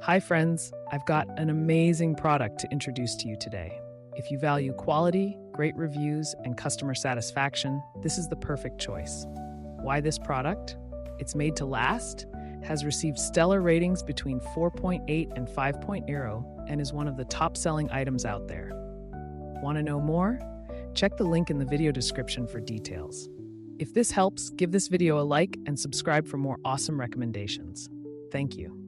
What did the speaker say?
Hi, friends. I've got an amazing product to introduce to you today. If you value quality, great reviews, and customer satisfaction, this is the perfect choice. Why this product? It's made to last, has received stellar ratings between 4.8 and 5.0, and is one of the top-selling items out there. Want to know more? Check the link in the video description for details. If this helps, give this video a like and subscribe for more awesome recommendations. Thank you.